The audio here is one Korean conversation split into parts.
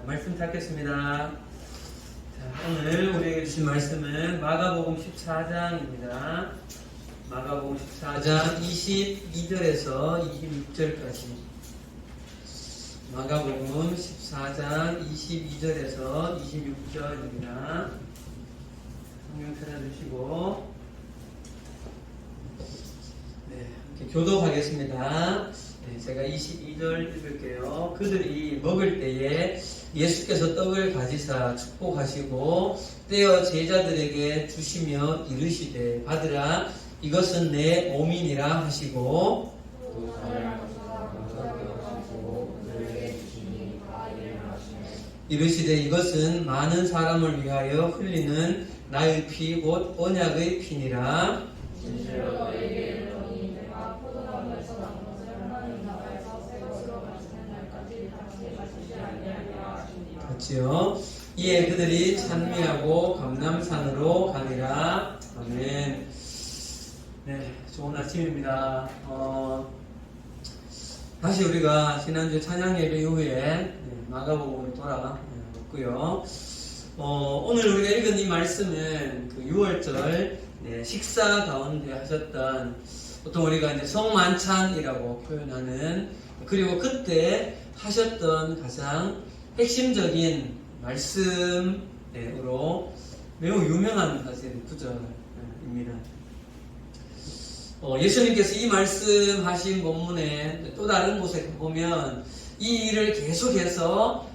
말씀 찾겠습니다. 자, 오늘 우리에게 주신 말씀은 마가복음 14장입니다. 마가복음 14장 22절에서 26절까지. 마가복음 14장 22절에서 26절입니다. 성경 찾아주시고, 네, 이렇게 교독하겠습니다. 네, 제가 22절 읽을게요. 그들이 먹을 때에 예수께서 떡을 가지사 축복하시고 떼어 제자들에게 주시며 이르시되 받으라 이것은 내 몸이니라 하시고 이르시되 이것은 많은 사람을 위하여 흘리는 나의 피 곧 언약의 피니라. 진실로 너희에게 이르노니 내가 포도나무에서 난 것을 하나님 나라에서 새 것으로 마시는 날까지 다시 마시지 아니하리라 하시니라. 같이요. 이에 그들이 찬미하고 감람산으로 가니라. 아멘. 네, 좋은 아침입니다. 다시 우리가 지난주 찬양 예배 이후에 마가복음으로 돌아왔고요. 오늘 우리가 읽은 이 말씀은 그 6월절 식사 가운데 하셨던 보통 우리가 이제 성만찬이라고 표현하는, 그리고 그때 하셨던 가장 핵심적인 말씀으로 매우 유명한 사실 구절입니다. 예수님께서 이 말씀하신 본문에 또 다른 곳에 보면 이 일을 계속해서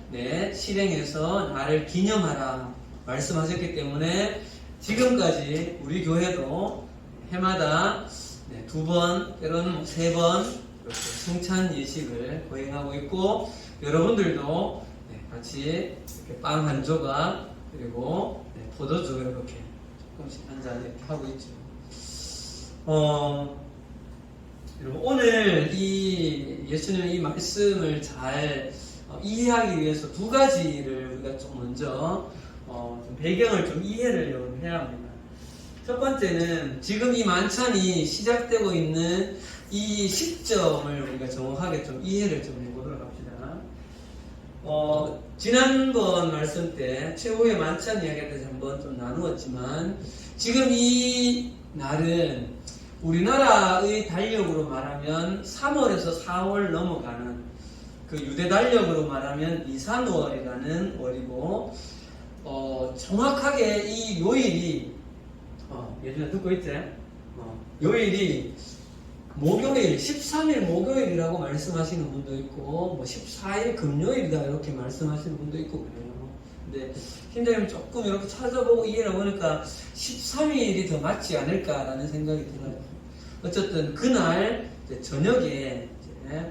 실행해서 나를 기념하라 말씀하셨기 때문에 지금까지 우리 교회도 해마다 2번, 때로는 3번 이렇게 성찬 예식을 거행하고 있고, 여러분들도 같이 이렇게 빵 한 조각 그리고 포도주 이렇게 조금씩 한 잔 이렇게 하고 있죠. 여러분, 오늘 이 예수님의 이 말씀을 잘 이해하기 위해서 두 가지를 우리가 좀 먼저 좀 배경을 좀 이해를 해야 합니다. 첫 번째는 지금 이 만찬이 시작되고 있는 이 시점을 우리가 정확하게 좀 이해를 좀 해보도록 합시다. 지난번 말씀 때 최후의 만찬 이야기에 대해서 한번 좀 나누었지만, 지금 이 날은 우리나라의 달력으로 말하면 3월에서 4월 넘어가는, 그 유대 달력으로 말하면 이산월이라는 월이고, 정확하게 이 요일이, 예전에 듣고 있지? 요일이 목요일, 13일 목요일이라고 말씀하시는 분도 있고, 14일 금요일이다 이렇게 말씀하시는 분도 있고 그래요. 근데 팀장님 조금 이렇게 찾아보고 이해를 보니까 13일이 더 맞지 않을까라는 생각이 들어요. 어쨌든 그날 저녁에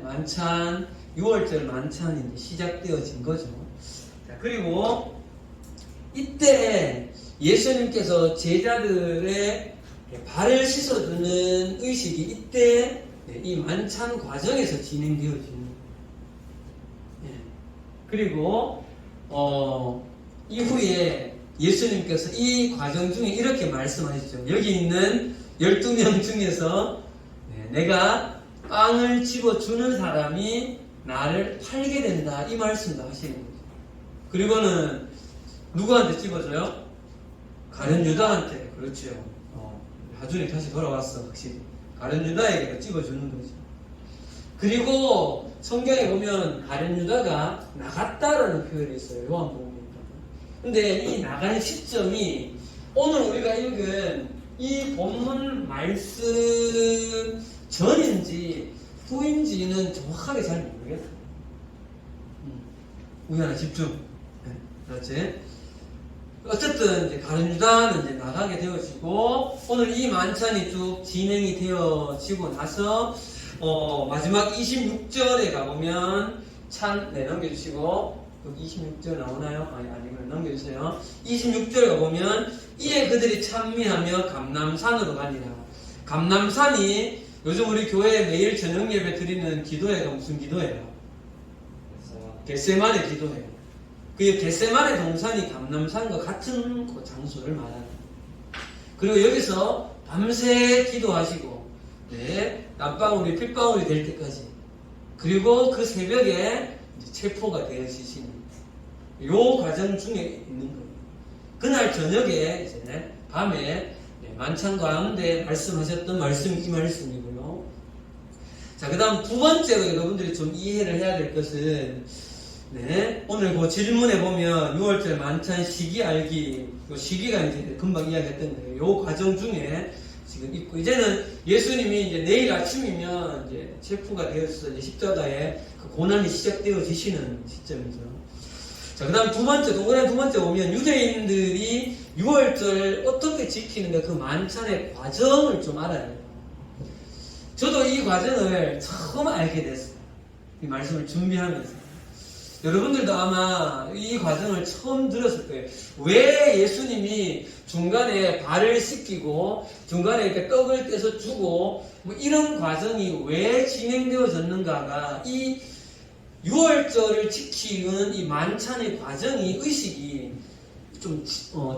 만찬, 6월절 만찬이 시작되어진 거죠. 자, 그리고 이때 예수님께서 제자들의 발을 씻어주는 의식이 이때 이 만찬 과정에서 진행되어지는 거예요. 그리고 이후에 예수님께서 이 과정 중에 이렇게 말씀하시죠. 여기 있는 12명 중에서 내가 빵을 집어주는 사람이 나를 팔게 된다, 이 말씀도 하시는 거죠. 그리고는 누구한테 집어줘요? 가룟 유다한테. 그렇죠. 하준이 다시 돌아왔어. 확실히 가룟 유다에게 집어주는 거죠. 그리고 성경에 보면 가룟 유다가 나갔다라는 표현이 있어요. 요한복음에. 근데 이 나간 시점이 오늘 우리가 읽은 이 본문 말씀 전인지 후인지는 정확하게 잘 모르겠어요. 우리 하나 집중. 그렇지? 어쨌든 이제 가룟 유다는 이제 나가게 되어지고, 오늘 이 만찬이 쭉 진행이 되어지고 나서 마지막 26절에 가보면 넘겨주시고, 여기 26절 나오나요? 아니면 넘겨주세요. 26절 가보면 이에 그들이 찬미하며 감람산으로 가니라. 감람산이 요즘 우리 교회에 매일 저녁 예배 드리는 기도회가 무슨 기도예요? 겟세마네 기도회예요. 그 겟세마네 동산이 감람산과 같은 그 장소를 말하는. 그리고 여기서 밤새 기도하시고, 땀방울이 핏방울이 될 때까지, 그리고 그 새벽에 체포가 되어지시는. 요 과정 중에 있는 거예요. 그날 저녁에 이제 밤에 만찬 가운데 말씀하셨던 말씀이 이 말씀이고요. 자, 그 다음 두 번째로 여러분들이 좀 이해를 해야 될 것은 오늘 그 질문에 보면 6월절 만찬 시기 알기, 요 시기가 이제 금방 이야기했던 거예요. 요 과정 중에 지금 있고, 이제는 예수님이 이제 내일 아침이면 이제 체포가 되어서 이제 십자가에 그 고난이 시작되어지시는 시점이죠. 자, 그 다음 두 번째, 동그란 두 번째 보면 유대인들이 6월절 어떻게 지키는가 그 만찬의 과정을 좀 알아야 돼요. 저도 이 과정을 처음 알게 됐어요. 이 말씀을 준비하면서. 여러분들도 아마 이 과정을 처음 들었을 거예요. 왜 예수님이 중간에 발을 씻기고 중간에 이렇게 떡을 떼서 주고 뭐 이런 과정이 왜 진행되어졌는가가 이 6월절을 지키는 이 만찬의 과정이 의식이 좀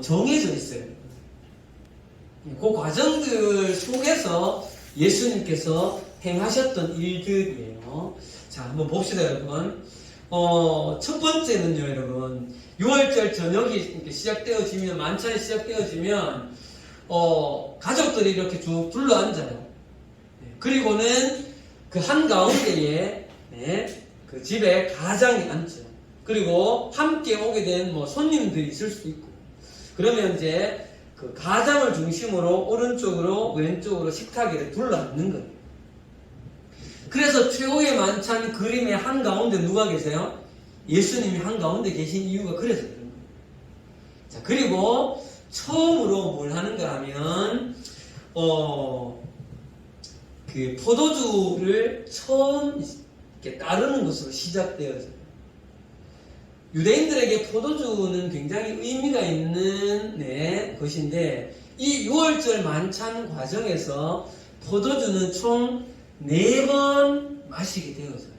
정해져 있어요. 그 과정들 속에서 예수님께서 행하셨던 일들이에요. 자, 한번 봅시다, 여러분. 첫 번째는요, 여러분. 6월절 저녁이 이렇게 시작되어지면, 만찬이 시작되어지면, 가족들이 이렇게 쭉 둘러 앉아요. 그리고는 그 한가운데에, 그 집에 가장이 앉죠. 그리고 함께 오게 된 뭐 손님들이 있을 수도 있고. 그러면 이제 그 가장을 중심으로 오른쪽으로 왼쪽으로 식탁에 둘러 앉는 거예요. 그래서 최후의 만찬 그림의 한가운데 누가 계세요? 예수님이 한가운데 계신 이유가 그래서 그런 거예요. 자, 그리고 처음으로 뭘 하는가 하면 그 포도주를 처음 이렇게 따르는 것으로 시작되어져요. 유대인들에게 포도주는 굉장히 의미가 있는 것인데 이 6월절 만찬 과정에서 포도주는 총 4번 마시게 되어져요.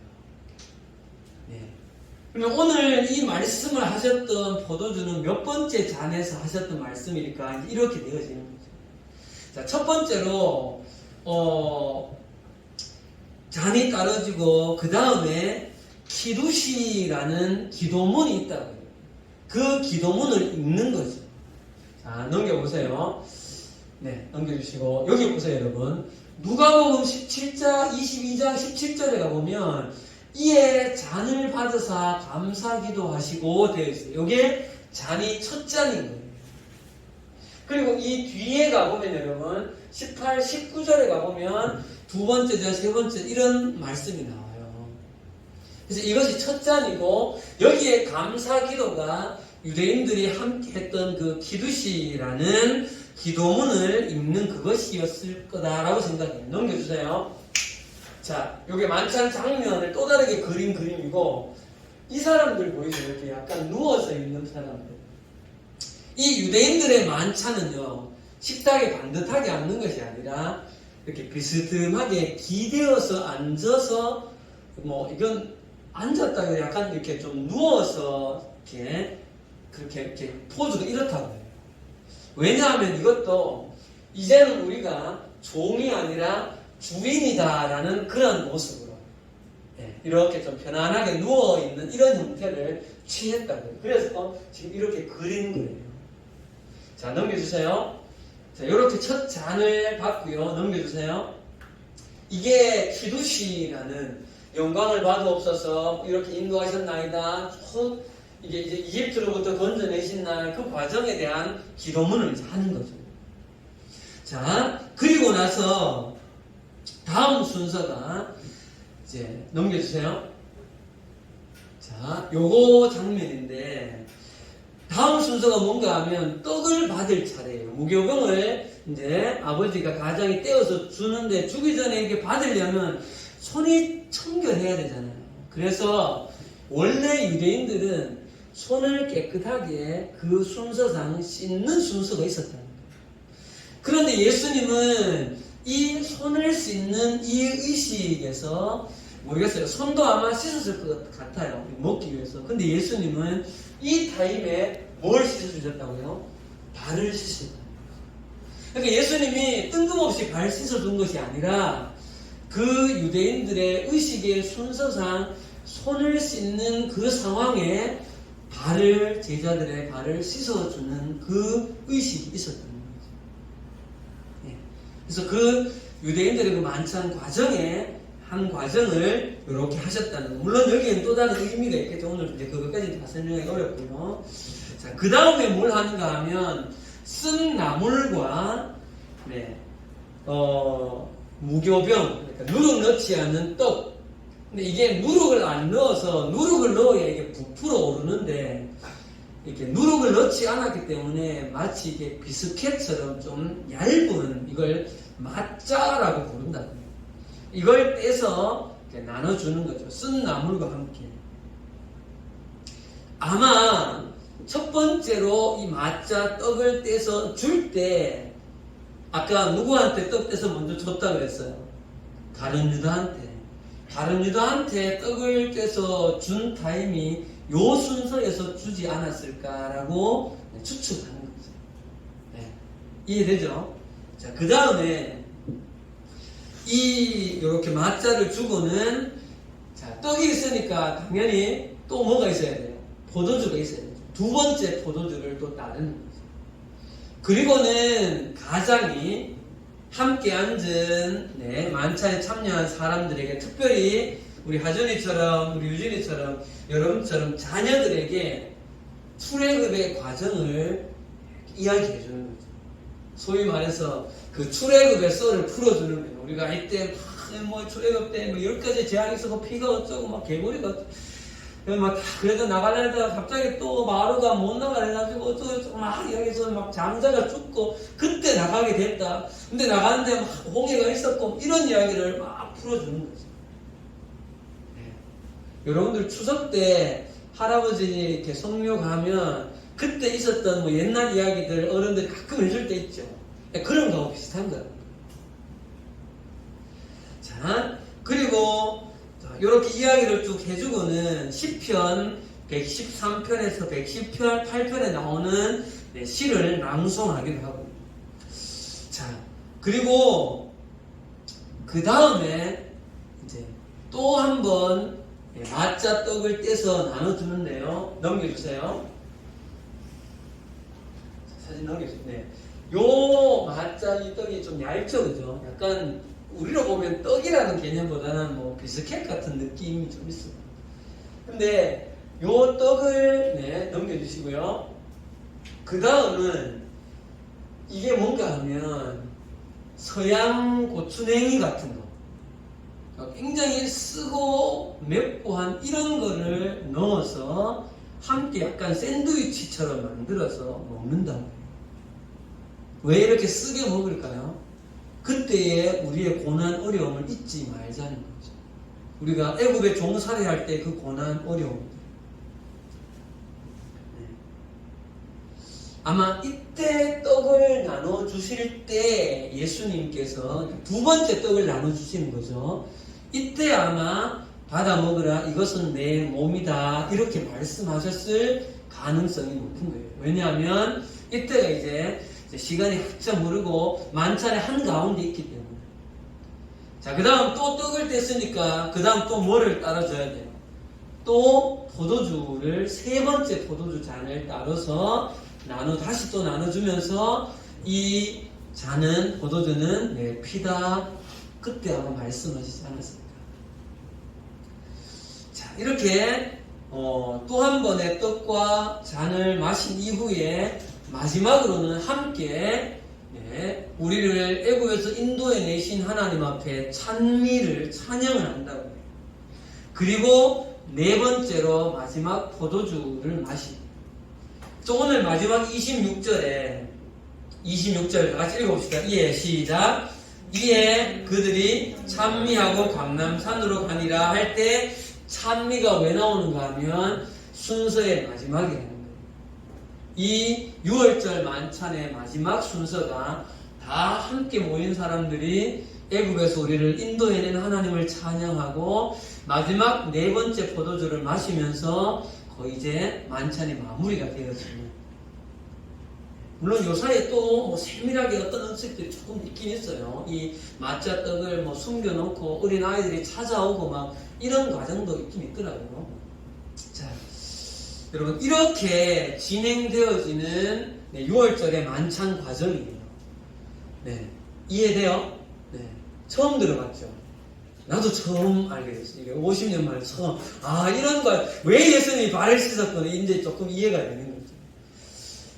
그러면 오늘 이 말씀을 하셨던 포도주는 몇 번째 잔에서 하셨던 말씀일까? 이렇게 되어지는 거죠. 자, 첫 번째로 잔이 따라지고 그 다음에 키두시라는 기도문이 있다고요. 그 기도문을 읽는 거죠. 자, 넘겨보세요. 네, 넘겨주시고 여기 보세요, 여러분. 누가복음 17장 22장 17절에 가보면 이에 잔을 받으사 감사기도 하시고 되어 있어요. 이게 잔이 첫 잔인 거예요. 그리고 이 뒤에 가보면 여러분 18, 19절에 가보면 두 번째 절, 세 번째 이런 말씀이 나와요. 그래서 이것이 첫 잔이고 여기에 감사기도가 유대인들이 함께 했던 그 기두시라는 기도문을 읽는 그것이었을 거다라고 생각해요. 넘겨주세요. 자, 요게 만찬 장면을 또 다르게 그린 그림이고 이 사람들 보이죠? 이렇게 약간 누워서 있는 사람들. 이 유대인들의 만찬은요 식탁에 반듯하게 앉는 것이 아니라 이렇게 비스듬하게 기대어서 앉아서 뭐 이건 앉았다가 약간 이렇게 좀 누워서 이렇게 그렇게 이렇게 포즈가 이렇다고 해요. 왜냐하면 이것도 이제는 우리가 종이 아니라 주인이다라는 그런 모습으로 이렇게 좀 편안하게 누워있는 이런 형태를 취했다고요. 그래서 지금 이렇게 그린 거예요. 자, 넘겨주세요. 자, 이렇게 첫 잔을 받고요. 넘겨주세요. 이게 키두시라는 영광을 받으옵소서 이렇게 인도하셨나이다. 이게 이제 이집트로부터 건져내신 날 그 과정에 대한 기도문을 이제 하는 거죠. 자, 그리고 나서 다음 순서가 이제 넘겨주세요. 자, 요거 장면인데 다음 순서가 뭔가 하면 떡을 받을 차례예요. 무교병을 이제 아버지가 가장이 떼어서 주는데 주기 전에 이렇게 받으려면 손이 청결해야 되잖아요. 그래서 원래 유대인들은 손을 깨끗하게 그 순서상 씻는 순서가 있었다는 거예요. 그런데 예수님은 이 손을 씻는 이 의식에서 모르겠어요. 손도 아마 씻었을 것 같아요. 먹기 위해서. 근데 예수님은 이 타임에 뭘 씻어주셨다고요? 발을 씻으셨다. 그러니까 예수님이 뜬금없이 발 씻어준 것이 아니라 그 유대인들의 의식의 순서상 손을 씻는 그 상황에 제자들의 발을 씻어주는 그 의식이 있었던 거죠. 예. 그래서 그 유대인들의 그 만찬 과정에 한 과정을 이렇게 하셨다는 거. 물론 여기에는 또 다른 의미가 있겠죠. 오늘 이제 그것까지 다 설명하기 어렵고요. 자, 그 다음에 뭘 하는가 하면 쓴 나물과 무교병, 그러니까 누룩 넣지 않는 떡. 근데 이게 누룩을 안 넣어서 누룩을 넣어야 이게 부풀어 오르는데 이렇게 누룩을 넣지 않았기 때문에 마치 이게 비스켓처럼 좀 얇은 이걸 맛자라고 부른다. 이걸 떼서 이렇게 나눠주는 거죠. 쓴 나물과 함께. 아마 첫 번째로 이 맛자 떡을 떼서 줄 때 아까 누구한테 떡 떼서 먼저 줬다고 했어요? 다른 유다한테 떡을 떼서 준 타임이 요 순서에서 주지 않았을까라고 추측하는 거죠. 네. 이해되죠? 자, 그 다음에 요렇게 맛자를 주고는 자, 떡이 있으니까 당연히 또 뭐가 있어야 돼요? 포도주가 있어야 돼요. 두 번째 포도주를 또 따르는 거죠. 그리고는 가장이 함께 앉은 만찬에 참여한 사람들에게 특별히 우리 하준이처럼 우리 유진이처럼 여러분처럼 자녀들에게 출애굽의 과정을 이야기해 주는 거죠. 소위 말해서 그 출애굽의 썰을 풀어주는 거예요. 우리가 이때 뭐 출애굽 때 뭐 10가지 재앙이 있었고 피가 어쩌고 막 개구리가 어쩌고 막 그래도 나가려다가 갑자기 또 마루가 못 나가려 해가지고 어쩌고 막 여기서 막 장자가 죽고 그때 나가게 됐다. 근데 나가는데 막 홍해가 있었고 이런 이야기를 막 풀어주는 거죠. 여러분들 추석 때 할아버지 이렇게 성묘 가면 그때 있었던 뭐 옛날 이야기들 어른들이 가끔 해줄 때 있죠. 그런 거하고 비슷한 거예요. 자, 그리고 이렇게 이야기를 쭉 해주고는 시편 113편에서 118편에 나오는 시를 낭송하기도 하고. 자, 그리고 그 다음에 이제 또 한 번 맛자 떡을 떼서 나눠주는데요. 넘겨주세요. 사진 넘겨주세요. 네. 요 맛자 이 떡이 좀 얇죠, 그죠? 약간 우리로 보면 떡이라는 개념보다는 뭐 비스켓 같은 느낌이 좀 있어요. 근데 요 떡을 넘겨주시고요. 그 다음은 이게 뭔가 하면 서양 고추냉이 같은 거. 굉장히 쓰고 맵고 한 이런 거를 넣어서 함께 약간 샌드위치처럼 만들어서 먹는다. 왜 이렇게 쓰게 먹을까요? 그때의 우리의 고난 어려움을 잊지 말자는 거죠. 우리가 애굽에 종살이할 때 그 고난 어려움. 아마 이때 떡을 나눠 주실 때 예수님께서 두 번째 떡을 나눠 주시는 거죠. 이때 아마 받아 먹으라 이것은 내 몸이다 이렇게 말씀하셨을 가능성이 높은 거예요. 왜냐하면 이때가 이제 시간이 한참 흐르고 만찬의 한가운데 있기 때문에. 자, 그 다음 또 떡을 뗐으니까 그 다음 또 뭐를 따라줘야 돼요? 또 포도주를 세 번째 포도주 잔을 따라서 다시 또 나눠주면서 이 잔은 포도주는 내 피다. 그때 아마 말씀하시지 않았습니까? 자, 이렇게 또 한 번의 떡과 잔을 마신 이후에 마지막으로는 함께 우리를 애굽에서 인도해 내신 하나님 앞에 찬양을 한다고 해요. 그리고 네 번째로 마지막 포도주를 마십니다. 오늘 마지막 26절 다 같이 읽어봅시다. 이에 시작. 이에 그들이 찬미하고 감람산으로 가니라 할 때 찬미가 왜 나오는가 하면 순서의 마지막이라는 거예요. 이 6월절 만찬의 마지막 순서가 다 함께 모인 사람들이 애굽에서 우리를 인도해낸 하나님을 찬양하고 마지막 네 번째 포도주를 마시면서 거의 이제 만찬이 마무리가 되어집니다. 물론 요 사이에 또 뭐 세밀하게 어떤 음식들이 조금 있긴 있어요. 이 맛자 떡을 뭐 숨겨놓고 어린 아이들이 찾아오고 막 이런 과정도 있긴 있더라고요. 자, 여러분 이렇게 진행되어지는 6월절의 만찬 과정이에요. 네, 이해돼요? 네, 처음 들어봤죠? 나도 처음 알게 됐어요. 이게 50년 만에 처음. 이런 걸, 왜 예수님이 발을 씻었구나. 이제 조금 이해가 되는 거죠.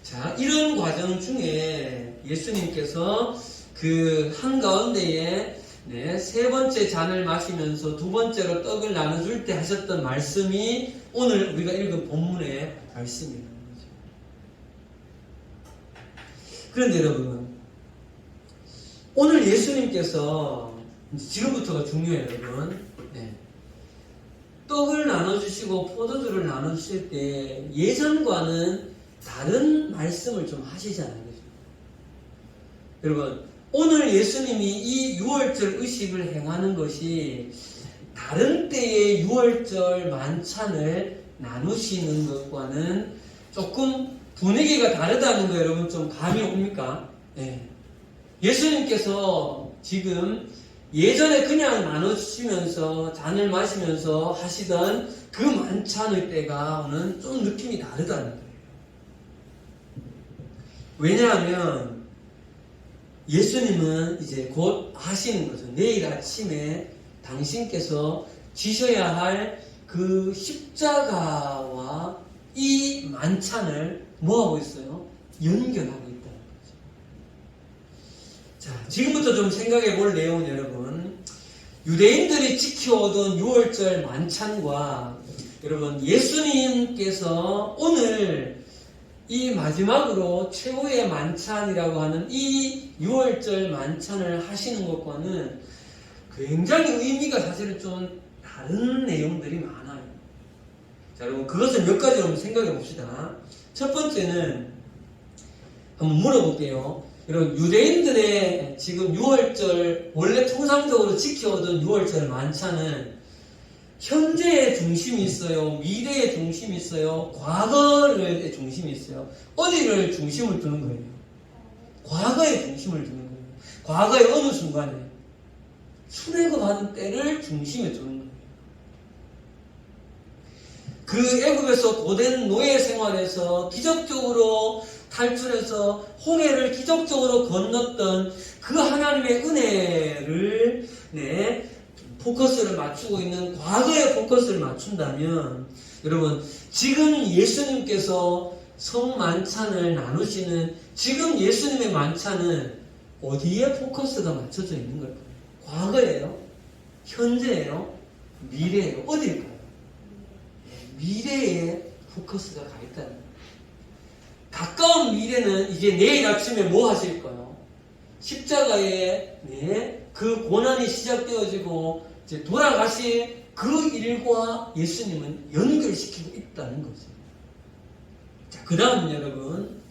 자, 이런 과정 중에 예수님께서 그 한가운데에 세 번째 잔을 마시면서 두 번째로 떡을 나눠줄 때 하셨던 말씀이 오늘 우리가 읽은 본문의 말씀이라는 거죠. 그런데 여러분, 오늘 예수님께서 지금부터가 중요해요, 여러분. 떡을 나눠주시고 포도주를 나눠주실 때 예전과는 다른 말씀을 좀 하시잖아요. 그죠? 여러분, 오늘 예수님이 이 6월절 의식을 행하는 것이 다른 때의 6월절 만찬을 나누시는 것과는 조금 분위기가 다르다는 거 여러분 좀 감이 옵니까? 예수님께서 지금 예전에 그냥 나눠주시면서 잔을 마시면서 하시던 그 만찬의 때가는 좀 느낌이 다르다는 거예요. 왜냐하면 예수님은 이제 곧 하시는 거죠. 내일 아침에 당신께서 지셔야 할 그 십자가와 이 만찬을 뭐하고 있어요? 연결하고 있다는 거죠. 자, 지금부터 좀 생각해 볼 내용은 여러분, 유대인들이 지켜오던 6월절 만찬과 여러분 예수님께서 오늘 이 마지막으로 최후의 만찬이라고 하는 이 6월절 만찬을 하시는 것과는 굉장히 의미가 사실은 좀 다른 내용들이 많아요. 자, 여러분 그것을 몇 가지로 한번 생각해 봅시다. 첫 번째는 한번 물어볼게요. 여러분 유대인들의 지금 6월절 원래 통상적으로 지켜오던 6월절 만찬은 현재의 중심이 있어요? 미래의 중심이 있어요? 과거의 중심이 있어요? 어디를 중심을 두는 거예요? 과거의 중심을 두는 거예요. 과거의 어느 순간에 출애굽하는 때를 중심에 두는 거예요. 그 애굽에서 고된 노예 생활에서 기적적으로 탈출해서 홍해를 기적적으로 건넜던 그 하나님의 은혜를 포커스를 맞추고 있는 과거에 포커스를 맞춘다면 여러분 지금 예수님께서 성만찬을 나누시는 지금 예수님의 만찬은 어디에 포커스가 맞춰져 있는 걸까요? 과거예요? 현재예요? 미래예요? 어디일까요? 미래에 포커스가 가 있다는 거예요. 가까운 미래는 이제 내일 아침에 뭐 하실 거예요? 십자가에 그 고난이 시작되어지고 이제 돌아가실 그 일과 예수님은 연결시키고 있다는 거죠. 자, 그 다음 여러분,